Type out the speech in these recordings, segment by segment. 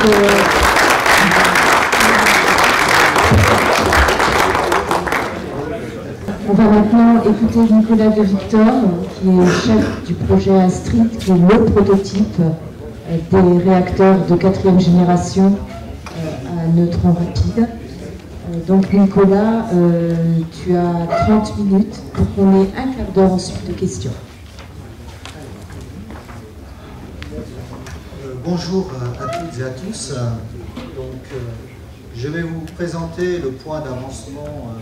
On va maintenant écouter Nicolas de Victor, qui est chef du projet Astrid, qui est le prototype des réacteurs de 4e génération à neutrons rapides. Donc Nicolas, tu as 30 minutes pour qu'on ait un quart d'heure ensuite de questions. Bonjour à toutes et à tous. Je vais vous présenter le point d'avancement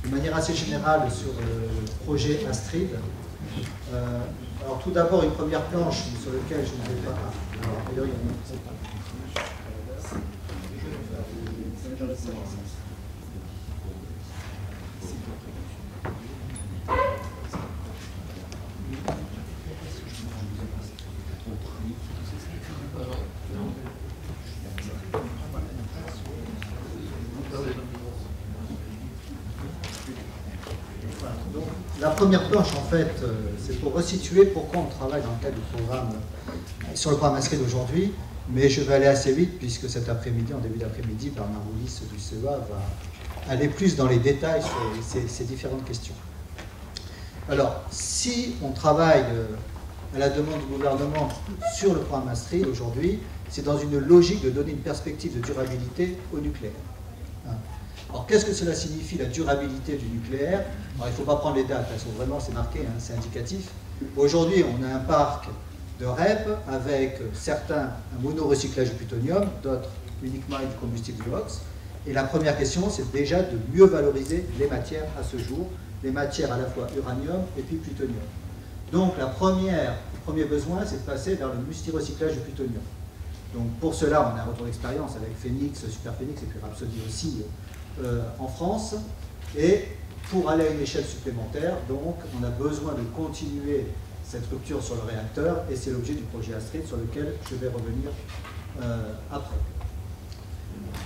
de manière assez générale sur le projet Astrid. Alors tout d'abord une première planche sur laquelle je ne vais pas... Alors, d'ailleurs, il y a une... La première planche, en fait, c'est pour resituer pourquoi on travaille dans le cadre du programme, sur le programme Astrid aujourd'hui, mais je vais aller assez vite, puisque cet après-midi, en début d'après-midi, Bernard Roulis du CEA va aller plus dans les détails sur ces différentes questions. Alors, si on travaille à la demande du gouvernement sur le programme Astrid aujourd'hui, c'est dans une logique de donner une perspective de durabilité au nucléaire. Alors, qu'est-ce que cela signifie, la durabilité du nucléaire? Alors, il ne faut pas prendre les dates, elles sont vraiment, c'est marqué, hein, c'est indicatif. Aujourd'hui, on a un parc de REP avec certains un monorecyclage du plutonium, d'autres uniquement avec du combustible dioxyde. Et la première question, c'est déjà de mieux valoriser les matières à ce jour, les matières à la fois uranium et puis plutonium. Donc, le premier besoin, c'est de passer vers le multirecyclage du plutonium. Donc, pour cela, on a un retour d'expérience avec Phoenix, Super Phoenix et puis Rhapsody aussi, en France, et pour aller à une échelle supplémentaire, donc on a besoin de continuer cette rupture sur le réacteur, et c'est l'objet du projet Astrid sur lequel je vais revenir après.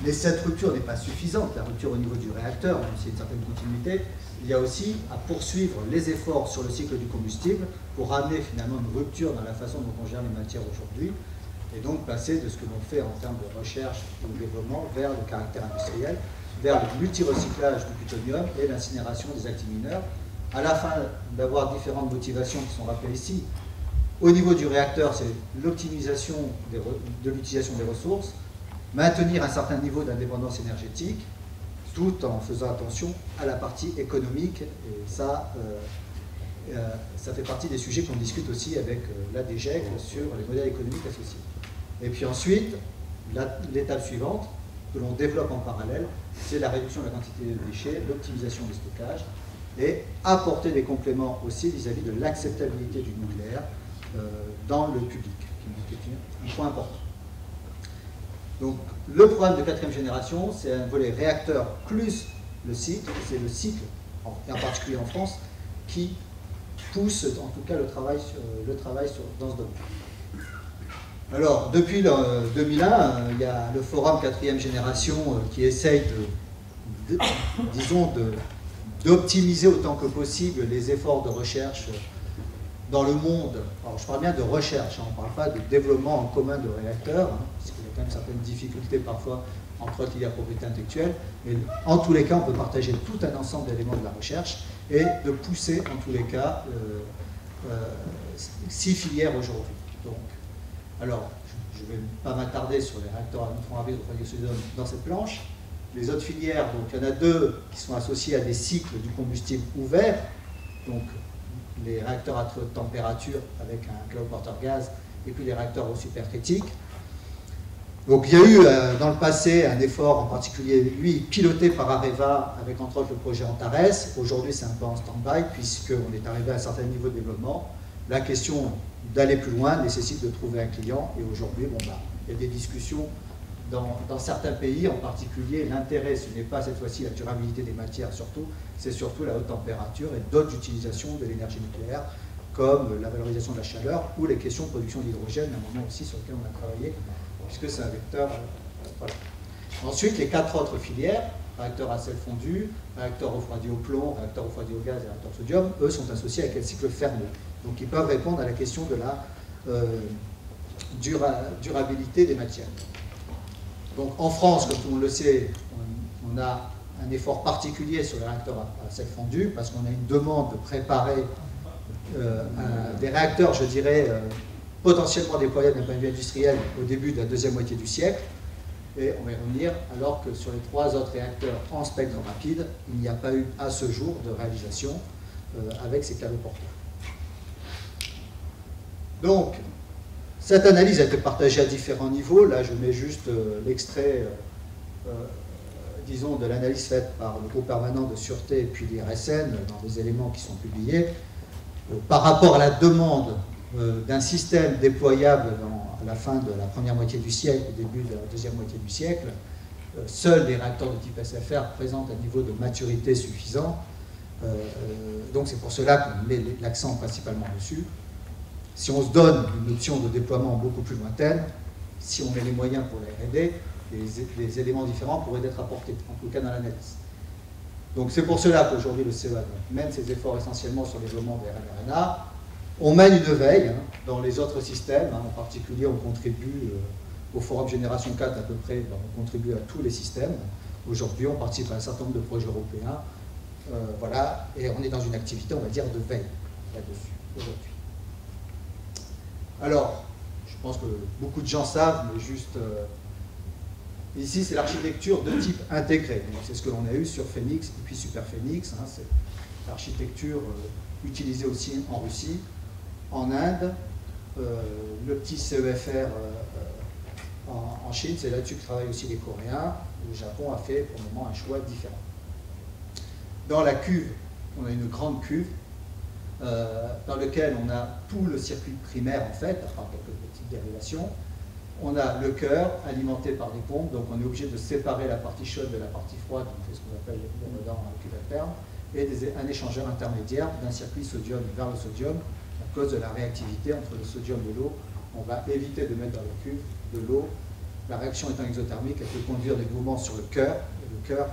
Mais cette rupture n'est pas suffisante, la rupture au niveau du réacteur, même s'il y a une certaine continuité, il y a aussi à poursuivre les efforts sur le cycle du combustible pour ramener finalement une rupture dans la façon dont on gère les matières aujourd'hui, et donc passer de ce que l'on fait en termes de recherche et de développement vers le caractère industriel, vers le multirecyclage du plutonium et l'incinération des actifs mineurs, à la fin d'avoir différentes motivations qui sont rappelées ici. Au niveau du réacteur, c'est l'optimisation de l'utilisation des ressources, maintenir un certain niveau d'indépendance énergétique, tout en faisant attention à la partie économique, et ça, ça fait partie des sujets qu'on discute aussi avec l'ADGEC sur les modèles économiques associés. Et puis ensuite, l'étape suivante, que l'on développe en parallèle, c'est la réduction de la quantité de déchets, l'optimisation du stockage, et apporter des compléments aussi vis-à-vis de l'acceptabilité du nucléaire dans le public, qui est un point important. Donc, le programme de 4e génération, c'est un volet réacteur plus le cycle, c'est le cycle, et en particulier en France, qui pousse en tout cas le travail dans ce domaine. Alors, depuis 2001, il y a le forum 4e génération qui essaye disons, d'optimiser autant que possible les efforts de recherche dans le monde. Alors, je parle bien de recherche, hein, on ne parle pas de développement en commun de réacteurs, hein, parce qu'il y a quand même certaines difficultés parfois entre autres liées à la propriété intellectuelle, mais en tous les cas, on peut partager tout un ensemble d'éléments de la recherche et de pousser en tous les cas 6 filières aujourd'hui. Alors, je ne vais pas m'attarder sur les réacteurs à neutrons rapides dans cette planche. Les autres filières, donc il y en a 2 qui sont associées à des cycles du combustible ouvert, donc les réacteurs à très haute température avec un cloud porteur gaz, et puis les réacteurs au supercritique. Donc il y a eu dans le passé un effort en particulier, lui, piloté par Areva, avec entre autres le projet Antares. Aujourd'hui c'est un peu en stand-by, puisqu'on est arrivé à un certain niveau de développement. La question d'aller plus loin nécessite de trouver un client, et aujourd'hui, bon, il y a des discussions dans certains pays, en particulier. L'intérêt, ce n'est pas cette fois-ci la durabilité des matières, c'est surtout la haute température et d'autres utilisations de l'énergie nucléaire, comme la valorisation de la chaleur ou les questions de production d'hydrogène, un moment aussi sur lequel on a travaillé, puisque c'est un vecteur. Voilà. Ensuite, les 4 autres filières, réacteurs à sel fondu, réacteurs refroidis au plomb, réacteurs refroidis au gaz et réacteurs au sodium, eux sont associés avec un cycle fermé. Donc ils peuvent répondre à la question de la durabilité des matières. Donc en France, comme tout le monde le sait, on a un effort particulier sur les réacteurs à sec fondu, parce qu'on a une demande de préparer des réacteurs, je dirais, potentiellement déployables d'un point de vue industriel au début de la deuxième moitié du siècle. Et on va y revenir, alors que sur les 3 autres réacteurs en spectre rapide, il n'y a pas eu à ce jour de réalisation avec ces câbles porteurs. Donc, cette analyse a été partagée à différents niveaux. Là, je mets juste l'extrait, disons, de l'analyse faite par le groupe permanent de sûreté et puis l'IRSN dans des éléments qui sont publiés. Par rapport à la demande d'un système déployable à la fin de la première moitié du siècle, au début de la deuxième moitié du siècle, seuls les réacteurs de type SFR présentent un niveau de maturité suffisant. Donc c'est pour cela qu'on met l'accent principalement dessus. Si on se donne une option de déploiement beaucoup plus lointaine, si on met les moyens pour la R&D, des éléments différents pourraient être apportés, en tout cas dans l'analyse. Donc c'est pour cela qu'aujourd'hui le CEA mène ses efforts essentiellement sur le développement des RNA. On mène une veille dans les autres systèmes, en particulier on contribue au Forum Génération 4 à peu près, on contribue à tous les systèmes. Aujourd'hui on participe à un certain nombre de projets européens, voilà, et on est dans une activité, on va dire, de veille là-dessus aujourd'hui. Alors, je pense que beaucoup de gens savent, mais juste... ici, c'est l'architecture de type intégré. C'est ce que l'on a eu sur Phénix et puis Super Phénix. Hein, c'est l'architecture utilisée aussi en Russie, en Inde, le petit CEFR en Chine, c'est là-dessus que travaillent aussi les Coréens. Le Japon a fait pour le moment un choix différent. Dans la cuve, on a une grande cuve dans laquelle on a tout le circuit primaire en fait, à part quelques petites dérivations. On a le cœur alimenté par des pompes, donc on est obligé de séparer la partie chaude de la partie froide, donc c'est ce qu'on appelle dans la cuve alterne, et un échangeur intermédiaire d'un circuit sodium vers le sodium. À cause de la réactivité entre le sodium et l'eau, on va éviter de mettre dans la cuve de l'eau. La réaction étant exothermique, elle peut conduire des mouvements sur le cœur, et le cœur,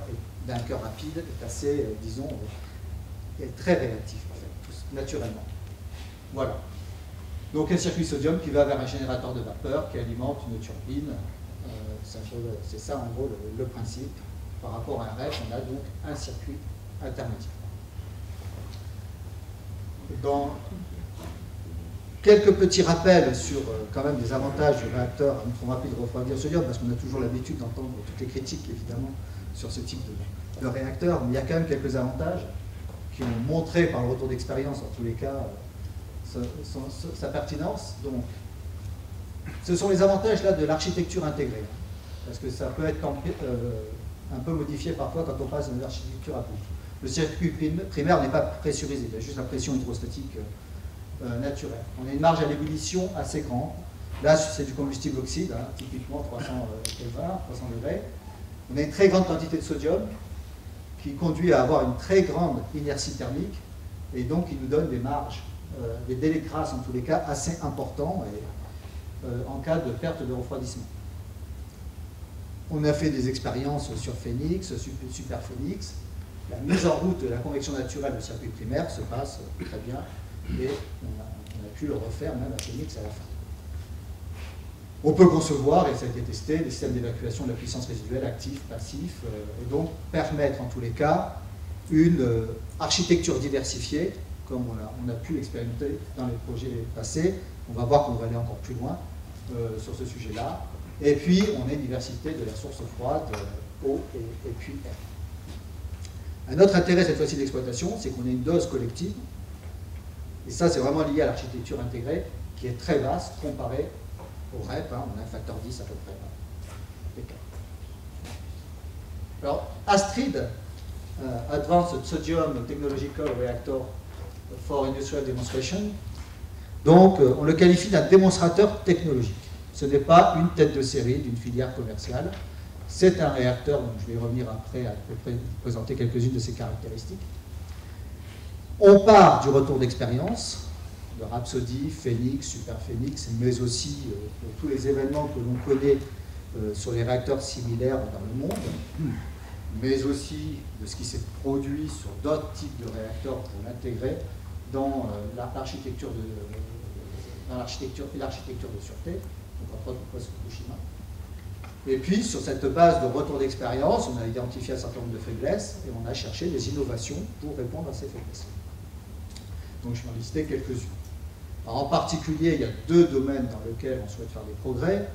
d'un cœur rapide, est assez, disons, est très réactif, en fait, naturellement. Voilà. Donc un circuit sodium qui va vers un générateur de vapeur qui alimente une turbine. C'est ça en gros le principe. Par rapport à un RF, on a donc un circuit intermédiaire. Dans quelques petits rappels sur quand même des avantages du réacteur à neutron rapide refroidi au sodium, parce qu'on a toujours l'habitude d'entendre toutes les critiques évidemment sur ce type de réacteur, mais il y a quand même quelques avantages qui ont montré par le retour d'expérience en tous les cas sa pertinence. Donc, ce sont les avantages là de l'architecture intégrée, parce que ça peut être un peu modifié parfois quand on passe de l'architecture à couple. Le circuit primaire n'est pas pressurisé, il y a juste la pression hydrostatique naturelle. On a une marge à l'ébullition assez grande. Là, c'est du combustible oxyde, hein, typiquement 300 degrés. On a une très grande quantité de sodium qui conduit à avoir une très grande inertie thermique et donc qui nous donne des marges, des délais de grâce en tous les cas assez importants et, en cas de perte de refroidissement. On a fait des expériences sur Phénix, Super Phénix. La mise en route de la convection naturelle du circuit primaire se passe très bien et on a pu le refaire même à Phénix à la fin. On peut concevoir, et ça a été testé, des systèmes d'évacuation de la puissance résiduelle actifs, passifs, et donc permettre en tous les cas une architecture diversifiée, comme on a pu l'expérimenter dans les projets passés. On va voir qu'on va aller encore plus loin sur ce sujet-là. Et puis, on a une diversité de la source froide, eau et puis air. Un autre intérêt cette fois-ci d'exploitation, c'est qu'on a une dose collective, et ça c'est vraiment lié à l'architecture intégrée, qui est très vaste comparée au REP, hein, on a un facteur 10 à peu près. Alors, Astrid, Advanced Sodium Technological Reactor for Industrial Demonstration, donc on le qualifie d'un démonstrateur technologique. Ce n'est pas une tête de série d'une filière commerciale, c'est un réacteur, donc je vais y revenir après à peu près vous présenter quelques-unes de ses caractéristiques. On part du retour d'expérience, de Rhapsody, Phénix, Super Phénix, mais aussi tous les événements que l'on connaît sur les réacteurs similaires dans le monde, mais aussi de ce qui s'est produit sur d'autres types de réacteurs pour l'intégrer dans l'architecture et l'architecture de sûreté, donc entre autres Fukushima. Et puis, sur cette base de retour d'expérience, on a identifié un certain nombre de faiblesses et on a cherché des innovations pour répondre à ces faiblesses. Donc, je vais en lister quelques-unes. En particulier, il y a deux domaines dans lesquels on souhaite faire des progrès.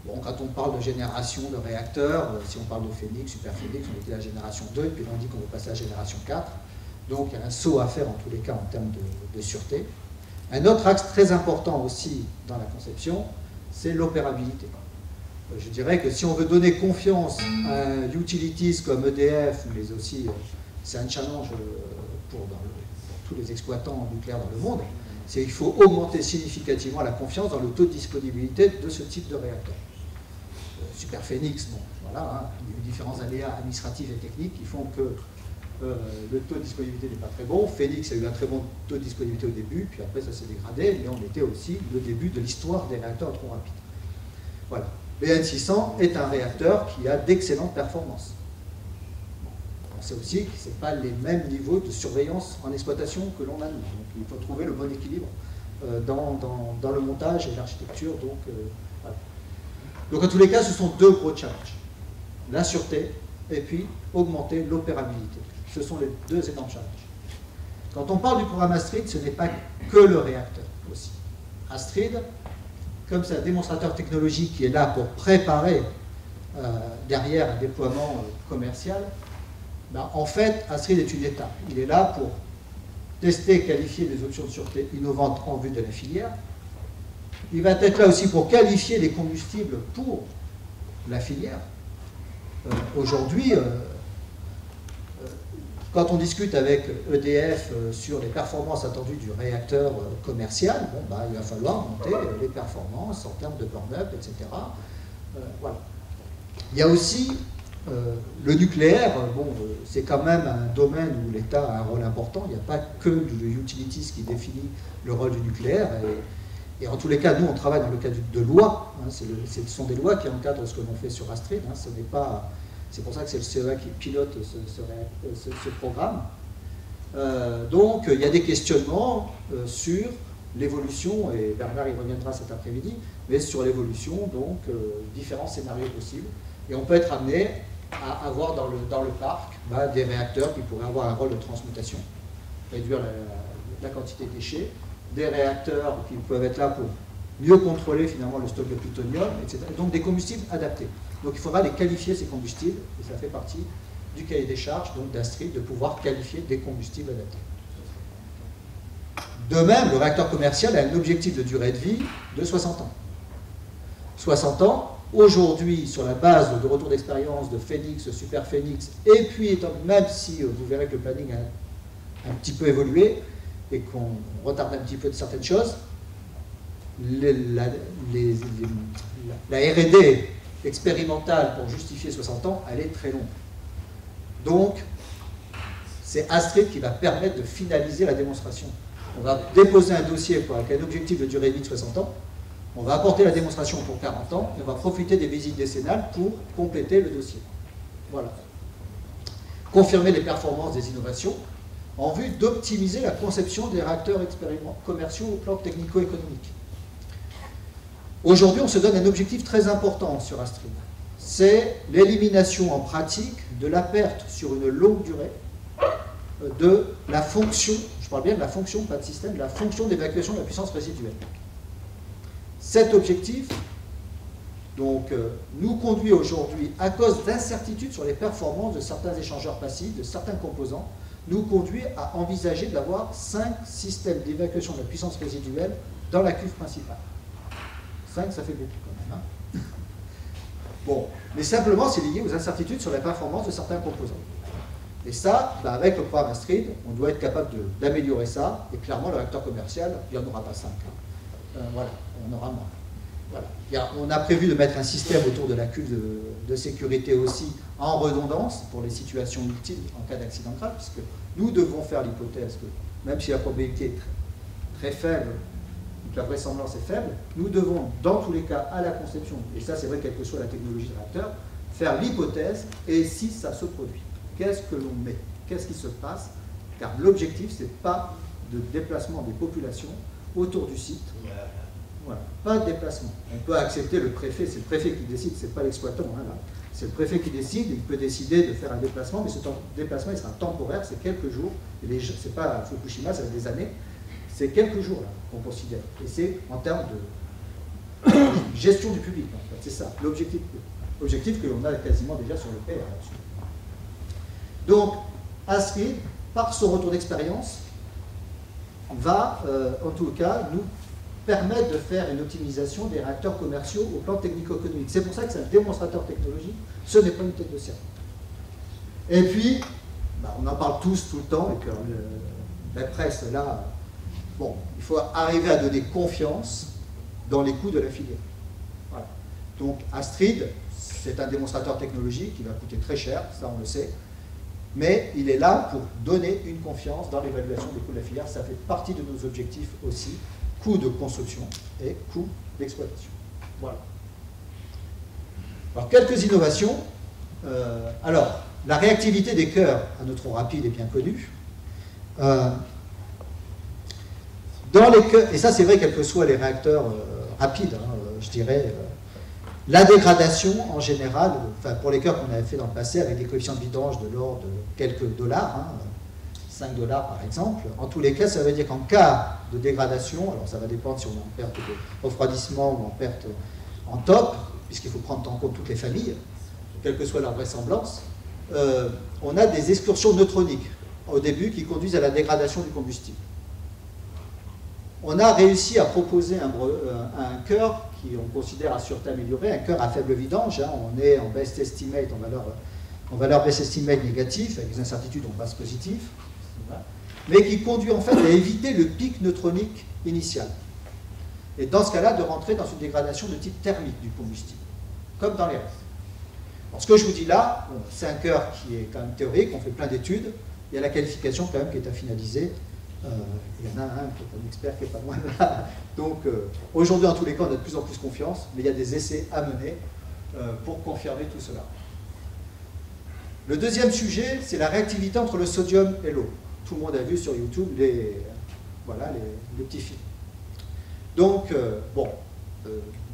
Bon, quand on parle de génération de réacteurs, si on parle de Phénix, Super Phénix, on était à la génération 2, et puis on dit qu'on veut passer à la génération 4. Donc, il y a un saut à faire en tous les cas en termes de sûreté. Un autre axe très important aussi dans la conception, c'est l'opérabilité. Je dirais que si on veut donner confiance à utilities comme EDF, mais aussi c'est un challenge pour tous les exploitants nucléaires dans le monde, c'est qu'il faut augmenter significativement la confiance dans le taux de disponibilité de ce type de réacteur. Super Phénix, bon, voilà, hein, il y a eu différents aléas administratifs et techniques qui font que le taux de disponibilité n'est pas très bon. Phénix a eu un très bon taux de disponibilité au début, puis après ça s'est dégradé, mais on était aussi le début de l'histoire des réacteurs trop rapides. Voilà. BN600 est un réacteur qui a d'excellentes performances. On sait aussi que ce n'est pas les mêmes niveaux de surveillance en exploitation que l'on a nous. Donc il faut trouver le bon équilibre dans le montage et l'architecture. Voilà. Donc en tous les cas, ce sont deux gros challenges. La sûreté et puis augmenter l'opérabilité. Ce sont les deux énormes challenges. Quand on parle du programme Astrid, ce n'est pas que le réacteur aussi. Astrid, comme c'est un démonstrateur technologique qui est là pour préparer derrière un déploiement commercial, ben, en fait, Astrid est une étape. Il est là pour tester, qualifier des options de sûreté innovantes en vue de la filière. Il va être là aussi pour qualifier les combustibles pour la filière. Aujourd'hui, quand on discute avec EDF sur les performances attendues du réacteur commercial, bon, bah, il va falloir monter les performances en termes de burn-up, etc. Voilà. Il y a aussi le nucléaire. Bon, c'est quand même un domaine où l'État a un rôle important. Il n'y a pas que le utilities qui définit le rôle du nucléaire. Et en tous les cas, nous, on travaille dans le cadre de lois. Hein, ce sont des lois qui encadrent ce que l'on fait sur Astrid. Hein, ce n'est pas... C'est pour ça que c'est le CEA qui pilote ce programme. Donc, il y a des questionnements sur l'évolution, et Bernard y reviendra cet après-midi, mais sur l'évolution, donc, différents scénarios possibles. Et on peut être amené à avoir dans le parc des réacteurs qui pourraient avoir un rôle de transmutation, réduire la quantité de déchets, des réacteurs qui peuvent être là pour mieux contrôler finalement le stock de plutonium, etc. Et donc des combustibles adaptés. Donc il faudra les qualifier, ces combustibles, et ça fait partie du cahier des charges, donc d'Astrid, de pouvoir qualifier des combustibles adaptés. De même, le réacteur commercial a un objectif de durée de vie de 60 ans. 60 ans, aujourd'hui, sur la base de retour d'expérience de Phénix, Super Phénix, et puis, même si vous verrez que le planning a un petit peu évolué, et qu'on retarde un petit peu de certaines choses, la R&D expérimentale pour justifier 60 ans, elle est très longue. Donc, c'est Astrid qui va permettre de finaliser la démonstration. On va déposer un dossier avec un objectif de durée de vie de 60 ans, on va apporter la démonstration pour 40 ans, et on va profiter des visites décennales pour compléter le dossier. Voilà. Confirmer les performances des innovations, en vue d'optimiser la conception des réacteurs commerciaux au plan technico-économique. Aujourd'hui, on se donne un objectif très important sur Astrid. C'est l'élimination en pratique de la perte sur une longue durée de la fonction, je parle bien de la fonction, pas de système, de la fonction d'évacuation de la puissance résiduelle. Cet objectif donc, nous conduit aujourd'hui, à cause d'incertitudes sur les performances de certains échangeurs passifs, de certains composants, nous conduit à envisager d'avoir 5 systèmes d'évacuation de la puissance résiduelle dans la cuve principale. 5, ça fait beaucoup quand même. Hein. Bon, mais simplement, c'est lié aux incertitudes sur la performance de certains composants. Et ça, avec le programme Astrid, on doit être capable d'améliorer ça, et clairement, le réacteur commercial, il n'y en aura pas 5. Hein. Voilà, on aura moins. Voilà. On a prévu de mettre un système autour de la cuve de sécurité aussi en redondance pour les situations multiples en cas d'accident grave, puisque nous devons faire l'hypothèse que même si la probabilité est très faible, la vraisemblance est faible, nous devons dans tous les cas à la conception, et ça c'est vrai quelle que soit la technologie de réacteur, faire l'hypothèse et si ça se produit. Qu'est-ce que l'on met? Qu'est-ce qui se passe? Car l'objectif c'est pas de déplacement des populations autour du site. Voilà. Pas de déplacement. On peut accepter le préfet, c'est le préfet qui décide, c'est pas l'exploitant. Hein, là. C'est le préfet qui décide, il peut décider de faire un déplacement, mais ce déplacement il sera temporaire, c'est quelques jours. C'est pas Fukushima, ça va être des années. C'est quelques jours là qu'on considère. Et c'est en termes de gestion du public, en fait. C'est ça, l'objectif. Objectif que l'on a quasiment déjà sur le PR. Donc, Astrid, par son retour d'expérience, va, en tout cas, nous permettre de faire une optimisation des réacteurs commerciaux au plan technico-économique. C'est pour ça que c'est un démonstrateur technologique, ce n'est pas une tête de cercle. Et puis, on en parle tous tout le temps, et que la presse, là, bon, il faut arriver à donner confiance dans les coûts de la filière. Voilà. Donc, Astrid, c'est un démonstrateur technologique qui va coûter très cher, ça on le sait, mais il est là pour donner une confiance dans l'évaluation des coûts de la filière. Ça fait partie de nos objectifs aussi. Coût de construction et coût d'exploitation. Voilà. Alors, quelques innovations. Alors, la réactivité des cœurs à neutrons rapides est bien connue. Dans les cœurs, et ça c'est vrai quels que soient les réacteurs rapides, hein, je dirais, la dégradation en général, enfin, pour les cœurs qu'on avait fait dans le passé avec des coefficients de vidange de l'ordre de quelques dollars, hein, 5 $ par exemple. En tous les cas, ça veut dire qu'en cas de dégradation, alors ça va dépendre si on est en perte de refroidissement ou en perte en top, puisqu'il faut prendre en compte toutes les familles, quelle que soit leur vraisemblance, on a des excursions neutroniques au début qui conduisent à la dégradation du combustible. On a réussi à proposer un cœur qui on considère à sûreté améliorée, un cœur à faible vidange, hein, on est en best estimate, en valeur best estimate négatif, avec des incertitudes en base positive, mais qui conduit en fait à éviter le pic neutronique initial. Et dans ce cas-là, de rentrer dans une dégradation de type thermique du combustible, comme dans les restes. Alors, ce que je vous dis là, c'est un cœur qui est quand même théorique, on fait plein d'études, il y a la qualification quand même qui est à finaliser. Il y en a un qui est un expert qui n'est pas loin de là. Donc aujourd'hui, en tous les cas, on a de plus en plus confiance, mais il y a des essais à mener pour confirmer tout cela. Le deuxième sujet, c'est la réactivité entre le sodium et l'eau. Tout le monde a vu sur YouTube les petits films. Donc,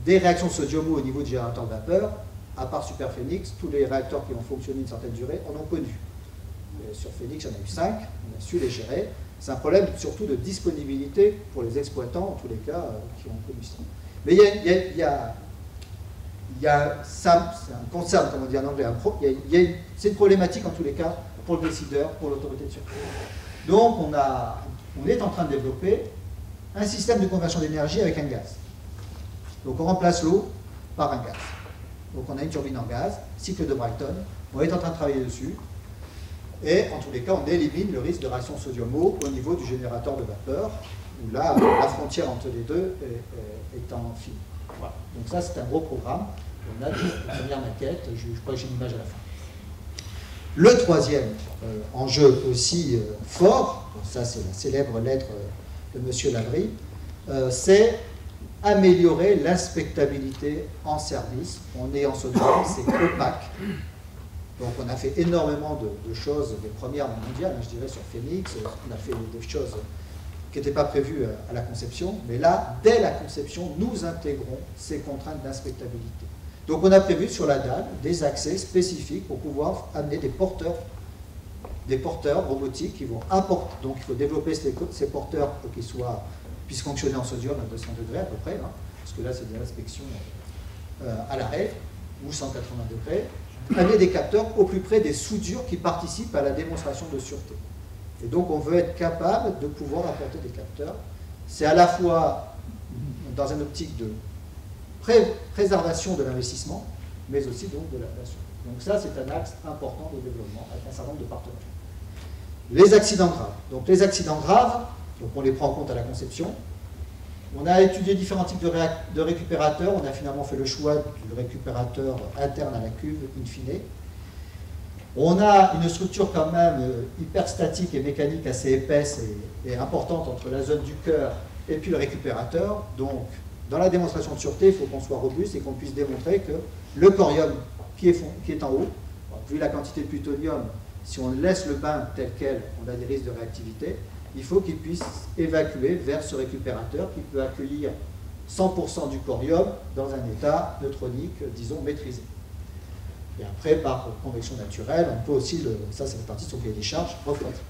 des réactions de sodium au niveau du générateur de vapeur, à part Superphénix, tous les réacteurs qui ont fonctionné une certaine durée en ont connu. Sur Phénix, il y en a eu 5, on a su les gérer. C'est un problème surtout de disponibilité pour les exploitants, en tous les cas, qui ont connu ça. Mais ça concerne, comme on dit en anglais, c'est une problématique en tous les cas pour le décideur, pour l'autorité de sûreté. Donc on est en train de développer un système de conversion d'énergie avec un gaz. Donc on remplace l'eau par un gaz. Donc on a une turbine en gaz, cycle de Brayton, on est en train de travailler dessus, et en tous les cas on élimine le risque de réaction sodium-eau au niveau du générateur de vapeur, où là la frontière entre les deux est en fine. Voilà. Donc ça c'est un gros programme, on a des premières maquettes, je crois que j'ai une image à la fin. Le troisième enjeu aussi fort, ça c'est la célèbre lettre de M. Lavry, c'est améliorer l'inspectabilité en service. On est en sodium, c'est opaque. Donc on a fait énormément de choses, des premières mondiales, je dirais, sur Phénix. On a fait des choses qui n'étaient pas prévues à la conception. Mais là, dès la conception, nous intégrons ces contraintes d'inspectabilité. Donc on a prévu sur la dalle des accès spécifiques pour pouvoir amener des porteurs robotiques qui vont apporter. Donc il faut développer ces porteurs pour qu'ils puissent fonctionner en sodium à 200 degrés à peu près, hein, parce que là c'est des inspections à l'arrêt, ou 180 degrés, amener des capteurs au plus près des soudures qui participent à la démonstration de sûreté. Et donc on veut être capable de pouvoir apporter des capteurs. C'est à la fois dans une optique de préservation de l'investissement, mais aussi donc de la sûreté. Donc ça c'est un axe important de développement avec un certain nombre de partenaires. Les accidents graves. Donc les accidents graves, donc on les prend en compte à la conception. On a étudié différents types de récupérateurs. On a finalement fait le choix du récupérateur interne à la cuve, in fine. On a une structure quand même hyper statique et mécanique assez épaisse et importante entre la zone du cœur et puis le récupérateur. Donc, dans la démonstration de sûreté, il faut qu'on soit robuste et qu'on puisse démontrer que le corium qui est en haut, vu la quantité de plutonium, si on laisse le bain tel quel, on a des risques de réactivité. Il faut qu'il puisse évacuer vers ce récupérateur qui peut accueillir 100% du corium dans un état neutronique, disons, maîtrisé. Et après, par convection naturelle, on peut aussi, ça c'est la partie sur cahier des charges, refroidir.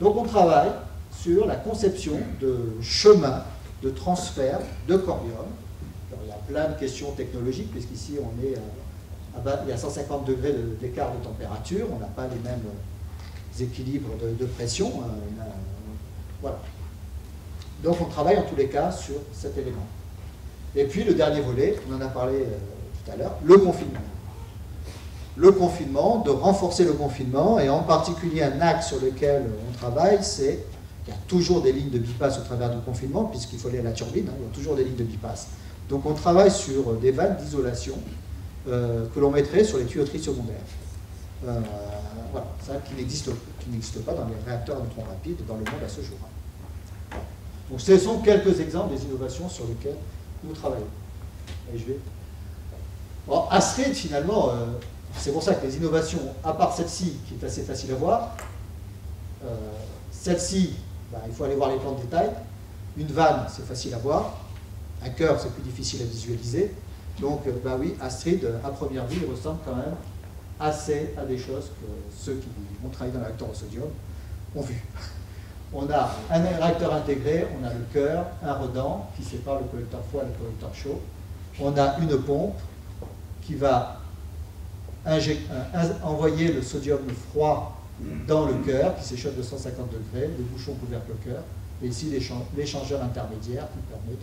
Donc on travaille sur la conception de chemins de transfert de corium. Alors, il y a plein de questions technologiques, puisqu'ici on est il y a 150 degrés d'écart de température, on n'a pas les mêmes équilibres de pression. Voilà. Donc on travaille en tous les cas sur cet élément. Et puis le dernier volet, on en a parlé tout à l'heure, le confinement. Le confinement, de renforcer le confinement, et en particulier un axe sur lequel on travaille, c'est qu'il y a toujours des lignes de bypass au travers du confinement, puisqu'il faut aller à la turbine, il y a toujours des lignes de bypass. Donc on travaille sur des vannes d'isolation que l'on mettrait sur les tuyauteries secondaires. Voilà, ça qui n'existe pas dans les réacteurs à neutrons rapides dans le monde à ce jour. Donc ce sont quelques exemples des innovations sur lesquelles nous travaillons. Et je vais... Bon, Astrid, finalement, c'est pour ça que les innovations, à part celle-ci, qui est assez facile à voir, celle-ci, ben, il faut aller voir les plans de détail. Une vanne, c'est facile à voir. Un cœur, c'est plus difficile à visualiser. Donc, ben oui, Astrid, à première vue, il ressemble quand même assez à des choses que ceux qui ont travaillé dans le réacteur au sodium ont vu. On a un réacteur intégré, on a le cœur, un redent qui sépare le collecteur froid et le collecteur chaud. On a une pompe qui va envoyer le sodium froid dans le cœur, qui s'échauffe de 150 degrés, le bouchon couvercle au cœur, et ici l'échangeur intermédiaire qui permet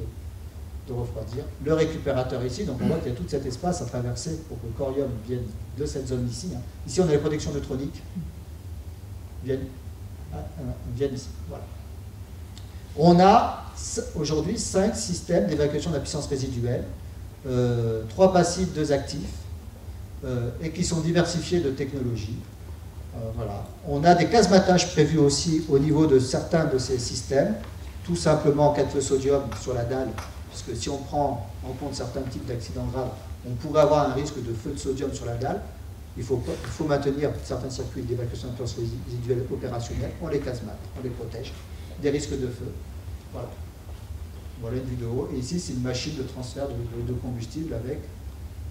de refroidir. Le récupérateur ici, donc on voit qu'il y a tout cet espace à traverser pour que le corium vienne de cette zone ici. Ici on a les protections neutroniques, viennent ici. Voilà. On a aujourd'hui 5 systèmes d'évacuation de la puissance résiduelle, 3 passifs, 2 actifs, et qui sont diversifiés de technologies. Voilà. On a des casematages prévus aussi au niveau de certains de ces systèmes, tout simplement en cas de feu sodium sur la dalle, puisque si on prend en compte certains types d'accidents graves, on pourrait avoir un risque de feu de sodium sur la dalle. Il faut maintenir certains circuits d'évacuation de puissance résiduelle opérationnels, on les casemate, on les protège des risques de feu. Voilà. Voilà une vue de haut. Et ici, c'est une machine de transfert de combustible avec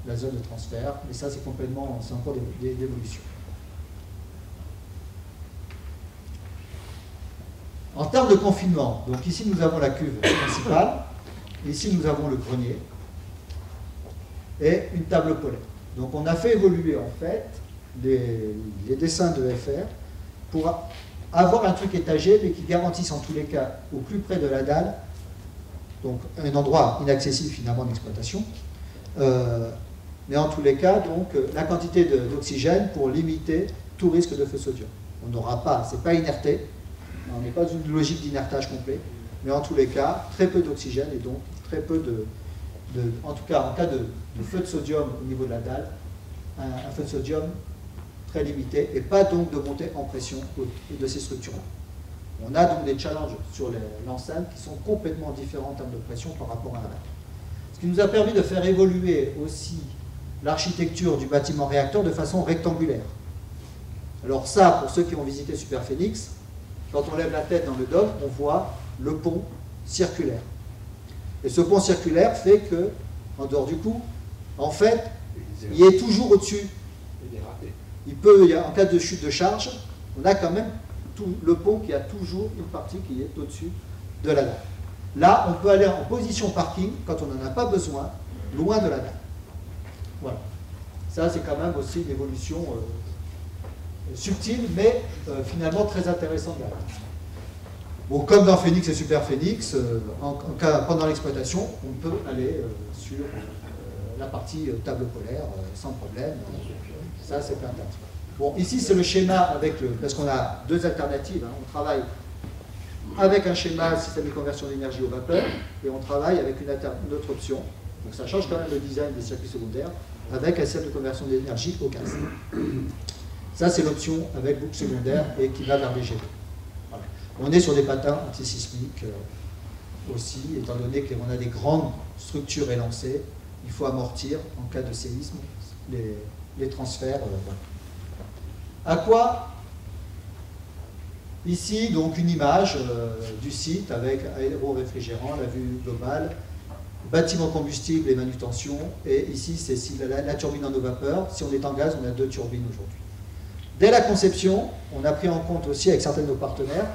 la zone de transfert. Mais ça, c'est encore d'évolution. En termes de confinement, donc ici, nous avons la cuve principale. Ici, nous avons le grenier et une table polaire. Donc, on a fait évoluer, en fait, les dessins de FR pour avoir un truc étagé, mais qui garantisse en tous les cas, au plus près de la dalle, donc un endroit inaccessible finalement d'exploitation, mais en tous les cas, donc, la quantité d'oxygène pour limiter tout risque de feu sodium. On n'aura pas, c'est pas inerté, on n'est pas dans une logique d'inertage complet, mais en tous les cas, très peu d'oxygène et donc très peu en tout cas en cas de feu de sodium au niveau de la dalle, un feu de sodium très limité et pas donc de montée en pression de ces structures-là. On a donc des challenges sur l'enceinte qui sont complètement différents en termes de pression par rapport à un réacteur. Ce qui nous a permis de faire évoluer aussi l'architecture du bâtiment réacteur de façon rectangulaire. Alors ça, pour ceux qui ont visité Superphénix, quand on lève la tête dans le dôme, on voit le pont circulaire. Et ce pont circulaire fait que, en dehors du coup, en fait, il est toujours au-dessus. En cas de chute de charge, on a quand même le pont qui a toujours une partie qui est au-dessus de la dalle. Là, on peut aller en position parking quand on n'en a pas besoin, loin de la dalle. Voilà. Ça, c'est quand même aussi une évolution subtile, mais finalement très intéressante derrière. Bon, comme dans Phénix et Superphénix, pendant l'exploitation, on peut aller sur la partie table polaire sans problème. Ça, c'est plein d'intérêt. Bon, ici, c'est le schéma parce qu'on a 2 alternatives. On travaille avec un schéma système de conversion d'énergie aux vapeurs et on travaille avec une autre option. Donc, ça change quand même le design des circuits secondaires avec un système de conversion d'énergie au gaz. Ça, c'est l'option avec boucle secondaire et qui va vers des GV. Voilà. On est sur des patins antisismiques aussi, étant donné qu'on a des grandes structures élancées, il faut amortir en cas de séisme les transferts. Voilà. À quoi? Ici, donc, une image du site avec aéro-réfrigérant, la vue globale. bâtiment combustible et manutention, et ici c'est si la turbine en eau vapeur. Si on est en gaz, on a 2 turbines aujourd'hui. Dès la conception, on a pris en compte aussi avec certains de nos partenaires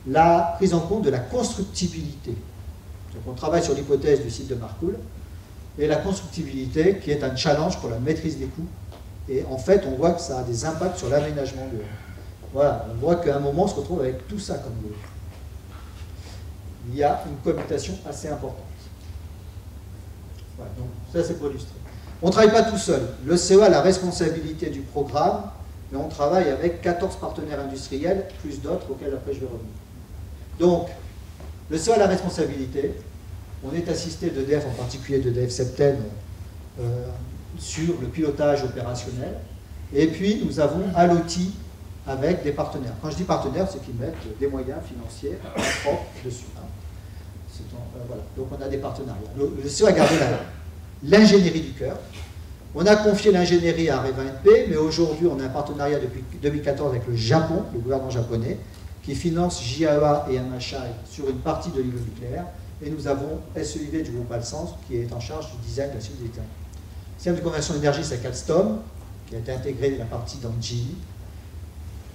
la prise en compte de la constructibilité. Donc on travaille sur l'hypothèse du site de Marcoule, et la constructibilité qui est un challenge pour la maîtrise des coûts. Et en fait, on voit que ça a des impacts sur l'aménagement de... Voilà, on voit qu'à un moment, on se retrouve avec tout ça comme lot. Il y a une cohabitation assez importante. Voilà, donc ça c'est pour illustrer. On ne travaille pas tout seul. Le CEA a la responsabilité du programme, mais on travaille avec 14 partenaires industriels, plus d'autres auxquels après je vais revenir. Donc, le CEA a la responsabilité. On est assisté d'EDF, en particulier d'EDF Septen, sur le pilotage opérationnel. Et puis, nous avons Aloti avec des partenaires. Quand je dis partenaires, c'est qu'ils mettent des moyens financiers propres dessus. Voilà. Donc, on a des partenariats. Le CEA a gardé l'ingénierie du cœur. On a confié l'ingénierie à Areva NP, mais aujourd'hui, on a un partenariat depuis 2014 avec le Japon, le gouvernement japonais, qui finance JAEA et MHI sur une partie de l'îlot nucléaire. Et nous avons SEIV du groupe Alsens qui est en charge du design de la suite des terrains. Le système de conversion d'énergie, c'est Alstom, qui a été intégré dans la partie dans GE.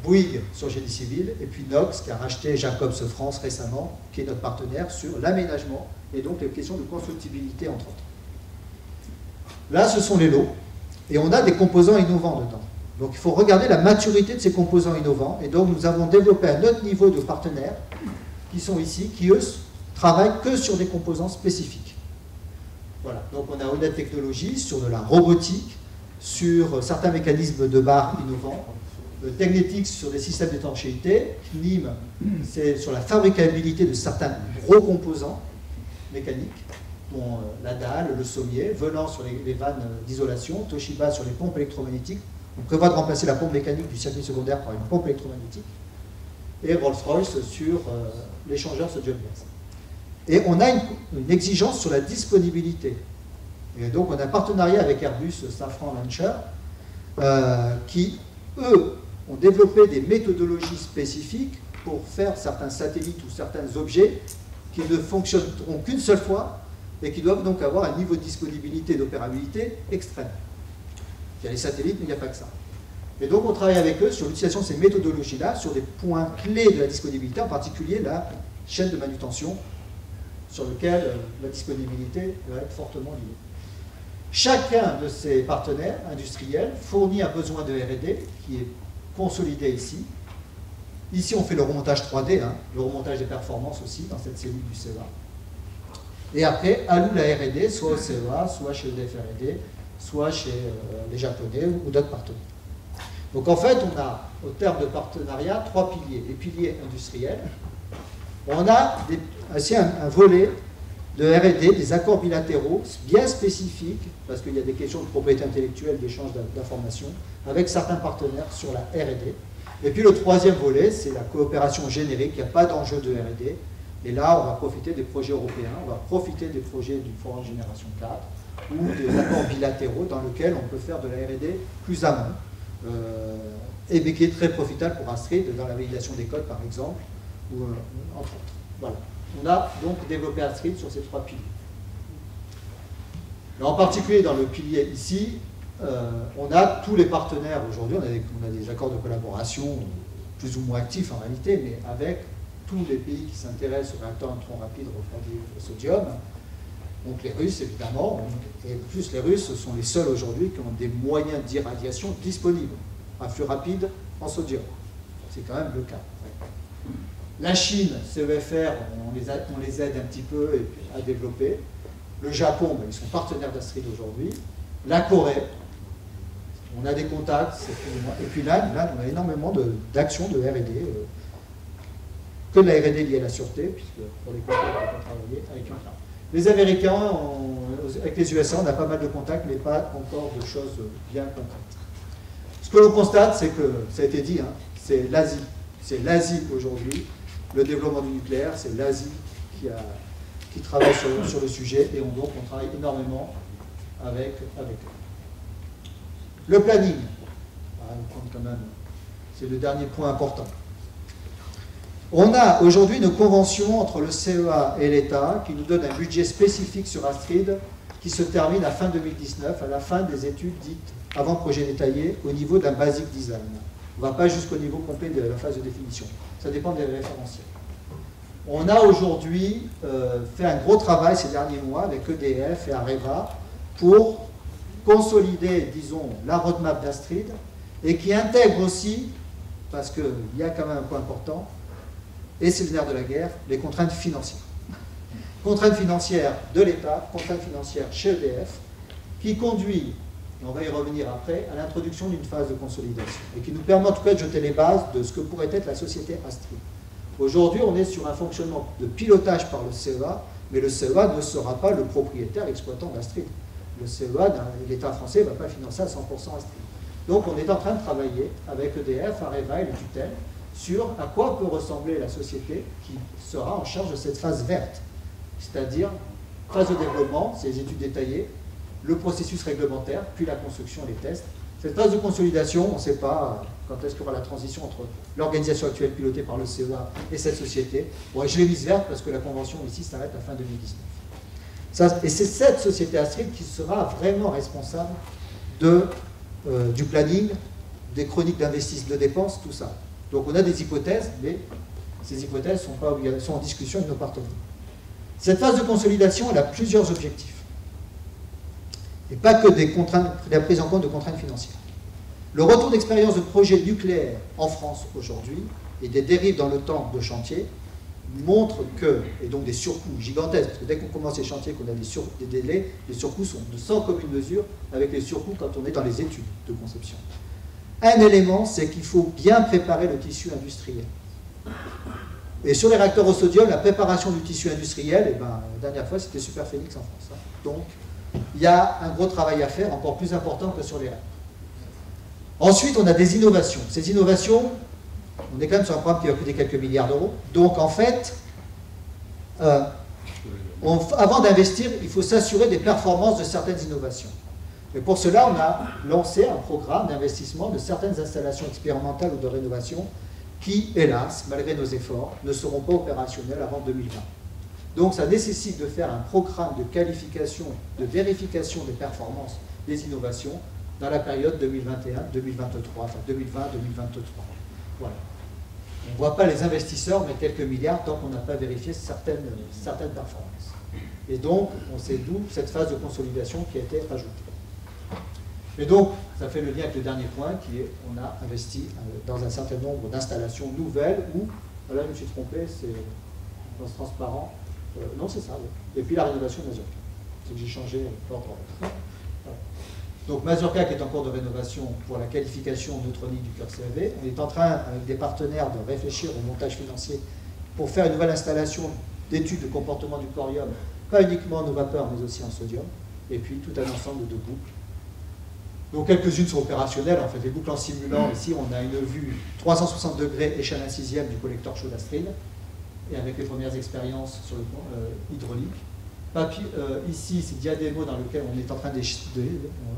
Bouygues sur génie civil, et puis Nox qui a racheté Jacobs France récemment, qui est notre partenaire sur l'aménagement et donc les questions de constructibilité entre autres. Là, ce sont les lots, et on a des composants innovants dedans. Donc il faut regarder la maturité de ces composants innovants, et donc nous avons développé un autre niveau de partenaires qui sont ici, qui eux travaillent que sur des composants spécifiques. Voilà, donc on a Honnête Technologies sur de la robotique, sur certains mécanismes de barre innovants, Technetics sur des systèmes d'étanchéité, NIM c'est sur la fabricabilité de certains gros composants mécaniques, dont la dalle, le sommier, venant sur les vannes d'isolation, Toshiba sur les pompes électromagnétiques. On prévoit de remplacer la pompe mécanique du circuit secondaire par une pompe électromagnétique, et Rolls-Royce sur l'échangeur sodium-gaz. Et on a une exigence sur la disponibilité. Et donc on a un partenariat avec Airbus, Safran, Launcher, qui, eux, ont développé des méthodologies spécifiques pour faire certains satellites ou certains objets qui ne fonctionneront qu'une seule fois et qui doivent donc avoir un niveau de disponibilité et d'opérabilité extrême. Il y a les satellites, mais il n'y a pas que ça. Et donc on travaille avec eux sur l'utilisation de ces méthodologies-là, sur des points clés de la disponibilité, en particulier la chaîne de manutention, sur lequel la disponibilité va être fortement liée. Chacun de ces partenaires industriels fournit un besoin de R&D qui est consolidé ici. Ici, on fait le remontage 3D, le remontage des performances aussi dans cette cellule du CEA. Et après, alloue la R&D, soit au CEA, soit chez EDF R&D, soit chez les Japonais ou d'autres partenaires. Donc en fait, on a, au terme de partenariat, 3 piliers. Les piliers industriels. On a aussi un volet de R&D, des accords bilatéraux bien spécifiques, parce qu'il y a des questions de propriété intellectuelle, d'échange d'informations, avec certains partenaires sur la R&D. Et puis le troisième volet, c'est la coopération générique, il n'y a pas d'enjeu de R&D. Et là, on va profiter des projets européens, on va profiter des projets du Forum Génération 4, ou des accords bilatéraux dans lesquels on peut faire de la R&D plus amont, et qui est très profitable pour Astrid, dans la validation des codes par exemple, ou entre autres. Voilà. On a donc développé Astrid sur ces 3 piliers. Alors, en particulier dans le pilier ici, on a tous les partenaires aujourd'hui, on a des accords de collaboration plus ou moins actifs en réalité, mais avec tous les pays qui s'intéressent aux réacteurs à neutrons rapides refroidis au sodium. Donc les Russes évidemment, et plus les Russes sont les seuls aujourd'hui qui ont des moyens d'irradiation disponibles, un flux rapide en sodium. C'est quand même le cas. La Chine, CEFR, on les aide un petit peu à développer. Le Japon, ils sont partenaires d'Astrid aujourd'hui. La Corée, on a des contacts, et puis l'Inde, on a énormément d'actions de R&D, que de la R&D liée à la sûreté, puisque pour les contacts, on peut travailler avec un. Les Américains, avec les USA, on a pas mal de contacts, mais pas encore de choses bien concrètes. Ce que l'on constate, c'est que, ça a été dit, c'est l'Asie. C'est l'Asie aujourd'hui. Le développement du nucléaire, c'est l'Asie qui travaille sur le sujet, et donc on travaille énormément avec eux. Le planning, c'est le dernier point important. On a aujourd'hui une convention entre le CEA et l'État qui nous donne un budget spécifique sur Astrid qui se termine à fin 2019, à la fin des études dites avant projet détaillé, au niveau d'un basic design. On ne va pas jusqu'au niveau complet de la phase de définition. Ça dépend des référentiels. On a aujourd'hui fait un gros travail ces derniers mois avec EDF et Areva pour consolider, disons, la roadmap d'Astrid et qui intègre aussi, parce qu'il y a quand même un point important, et c'est le nerf de la guerre, les contraintes financières. Contraintes financières de l'État, contraintes financières chez EDF, qui conduit, et on va y revenir après, à l'introduction d'une phase de consolidation, et qui nous permet en tout cas de jeter les bases de ce que pourrait être la société Astrid. Aujourd'hui, on est sur un fonctionnement de pilotage par le CEA, mais le CEA ne sera pas le propriétaire exploitant d'Astrid. Le CEA, l'État français, ne va pas financer à 100% Astrid. Donc on est en train de travailler avec EDF, Areva et les tutelles sur à quoi peut ressembler la société qui sera en charge de cette phase verte, c'est-à-dire phase de développement, c'est les études détaillées, le processus réglementaire, puis la construction et les tests. Cette phase de consolidation, on ne sait pas quand est-ce qu'il y aura la transition entre l'organisation actuelle pilotée par le CEA et cette société. Bon, je l'ai mise verte parce que la convention ici s'arrête à fin 2019. Et c'est cette société Astrid qui sera vraiment responsable du planning, des chroniques d'investissement, de dépenses, tout ça. Donc on a des hypothèses, mais ces hypothèses sont en discussion avec nos partenaires. Cette phase de consolidation, elle a plusieurs objectifs. Et pas que la prise en compte de contraintes financières. Le retour d'expérience de projets nucléaires en France aujourd'hui et des dérives dans le temps de chantier montrent que, et donc des surcoûts gigantesques, parce que dès qu'on commence les chantiers, qu'on a des délais, les surcoûts sont de sans commune mesure avec les surcoûts quand on est dans les études de conception. Un élément, c'est qu'il faut bien préparer le tissu industriel. Et sur les réacteurs au sodium, la préparation du tissu industriel, eh ben, la dernière fois, c'était Superphénix en France. Hein. Donc, il y a un gros travail à faire, encore plus important que sur les réacteurs. Ensuite, on a des innovations. Ces innovations, on est quand même sur un programme qui va coûter quelques milliards d'euros. Donc, en fait, avant d'investir, il faut s'assurer des performances de certaines innovations. Et pour cela, on a lancé un programme d'investissement de certaines installations expérimentales ou de rénovation qui, hélas, malgré nos efforts, ne seront pas opérationnelles avant 2020. Donc ça nécessite de faire un programme de qualification, de vérification des performances des innovations dans la période 2021-2023, enfin 2020-2023. Voilà. On ne voit pas les investisseurs mettre quelques milliards tant qu'on n'a pas vérifié certaines performances. Et donc, on sait d'où cette phase de consolidation qui a été rajoutée. Et donc, ça fait le lien avec le dernier point qui est on a investi dans un certain nombre d'installations nouvelles où, voilà, je me suis trompé, c'est dans ce transparent. Non, c'est ça, oui. Et puis la rénovation de Mazurka. C'est que j'ai changé l'ordre. Voilà. Donc Mazurka qui est en cours de rénovation pour la qualification neutronique du cœur CAV. On est en train, avec des partenaires, de réfléchir au montage financier pour faire une nouvelle installation d'études de comportement du corium, pas uniquement en eau vapeur, mais aussi en sodium. Et puis tout un ensemble de boucles. Donc quelques-unes sont opérationnelles. En fait, les boucles en simulant, ici, on a une vue 360 degrés échelle 1/6 du collecteur chaud d'Astrid. Et avec les premières expériences sur le plan hydraulique. Ici, c'est Diademo dans lequel on est en train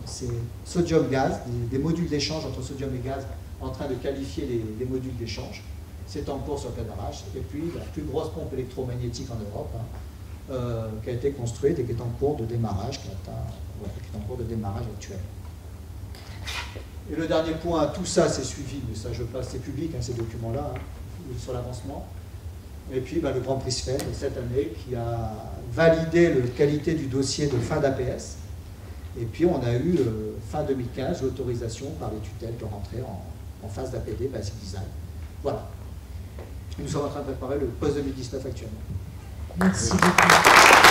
c'est sodium-gaz, des modules d'échange entre sodium et gaz, en train de qualifier les modules d'échange. C'est en cours sur cadrage. Et puis, la plus grosse pompe électromagnétique en Europe, qui a été construite et qui est en cours de démarrage, qui est en cours de démarrage actuel. Et le dernier point, tout ça c'est suivi, mais ça je passe, c'est public, ces documents-là, sur l'avancement. Et puis le Grand Prix Sven, cette année, qui a validé la qualité du dossier de fin d'APS. Et puis on a eu, fin 2015, l'autorisation par les tutelles de rentrer en phase d'APD, Basic Design. Voilà. Nous sommes en train de préparer le post-2019 actuellement. Merci beaucoup.